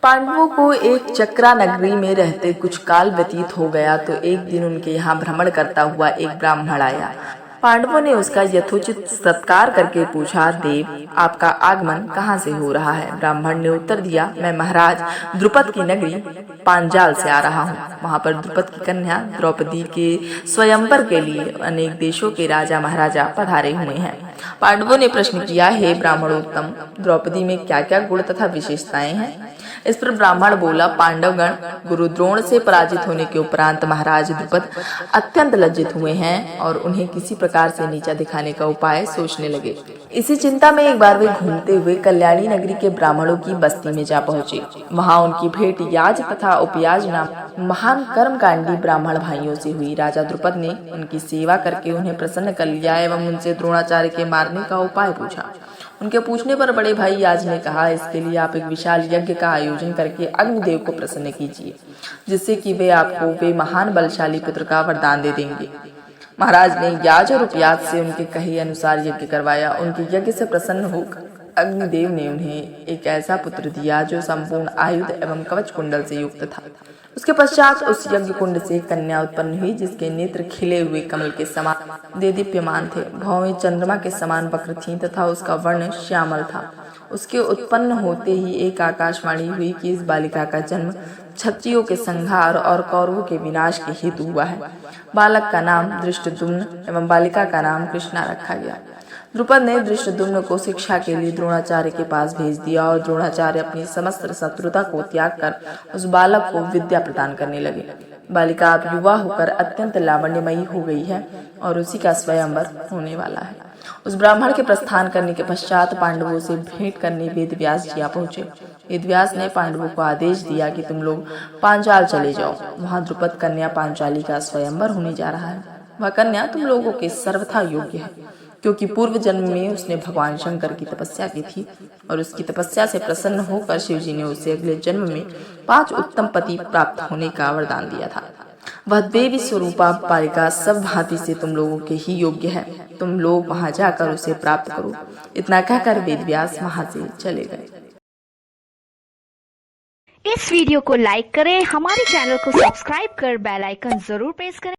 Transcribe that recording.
पांडवों को एक चक्रा नगरी में रहते कुछ काल व्यतीत हो गया तो एक दिन उनके यहाँ भ्रमण करता हुआ एक ब्राह्मण आया। पांडवों ने उसका यथोचित सत्कार करके पूछा, देव, आपका आगमन कहाँ से हो रहा है? ब्राह्मण ने उत्तर दिया, मैं महाराज द्रुपद की नगरी पांचाल से आ रहा हूँ। वहाँ पर द्रुपद की कन्या द्रौपदी के स्वयंवर के लिए अनेक देशों के राजा महाराजा पधारे हुए हैं। पांडवों ने प्रश्न किया, हे ब्राह्मणोत्तम, द्रौपदी में क्या क्या गुण तथा विशेषताएं हैं? इस पर ब्राह्मण बोला, पांडवगण गुरु द्रोण से पराजित होने के उपरांत महाराज द्रुपद अत्यंत लज्जित हुए हैं और उन्हें किसी प्रकार से नीचा दिखाने का उपाय सोचने लगे। इसी चिंता में एक बार वे घूमते हुए कल्याणी नगरी के ब्राह्मणों की बस्ती में जा पहुंचे। वहां उनकी भेंट याज तथा उपयाज नाम महान कर्मकांडी ब्राह्मण भाइयों से हुई। राजा द्रुपद ने उनकी सेवा करके उन्हें प्रसन्न कर लिया एवं उनसे द्रोणाचार्य के मारने का उपाय पूछा। उनके पूछने पर बड़े भाई याज ने कहा, इसके लिए आप एक विशाल यज्ञ का आयोजन करके अग्निदेव को प्रसन्न कीजिए, जिससे कि वे महान बलशाली पुत्र का वरदान दे देंगे। महाराज ने याज और उपयाज से उनके कहे अनुसार यज्ञ करवाया। उनके यज्ञ से प्रसन्न होकर अग्निदेव ने उन्हें एक ऐसा पुत्र दिया जो संपूर्ण आयुध एवं कवच कुंडल से युक्त था। उसके पश्चात उस यज्ञ कुंड से कन्या उत्पन्न हुई, जिसके नेत्र खिले हुए कमल के समान देदीप्यमान थे, भौवें चंद्रमा के समान वक्र थीं तथा उसका वर्ण श्यामल था। उसके उत्पन्न होते ही एक आकाशवाणी हुई कि इस बालिका का जन्म क्षत्रियों के संहार और कौरवों के विनाश के हेतु हुआ है। बालक का नाम धृष्टद्युम्न एवं बालिका का नाम कृष्णा रखा गया। द्रुपद ने धृष्टद्युम्न को शिक्षा के लिए द्रोणाचार्य के पास भेज दिया और द्रोणाचार्य अपनी समस्त शत्रुता को त्याग कर उस बालक को विद्या प्रदान करने लगे। बालिका अब युवा होकर अत्यंत लावण्यमयी हो गई है और उसी का स्वयंवर होने वाला है। उस ब्राह्मण के प्रस्थान करने के पश्चात पांडवों से भेंट करने वेदव्यास जी आ पहुंचे। वेदव्यास ने पांडवों को आदेश दिया कि तुम लोग पांचाल चले जाओ। वहां द्रुपद कन्या पांचाली का स्वयंवर होने जा रहा है। वह कन्या तुम लोगों के सर्वथा योग्य है, क्योंकि पूर्व जन्म में उसने भगवान शंकर की तपस्या की थी और उसकी तपस्या से प्रसन्न होकर शिव जी ने उसे अगले जन्म में 5 उत्तम पति प्राप्त होने का वरदान दिया था। वह देवी स्वरूपा बालिका सब भांति से तुम लोगों के ही योग्य है। तुम लोग वहां जाकर उसे प्राप्त करो। इतना कहकर वेदव्यास वहां से चले गए। इस वीडियो को लाइक करें, हमारे चैनल को सब्सक्राइब कर बेल आइकन जरूर प्रेस करें।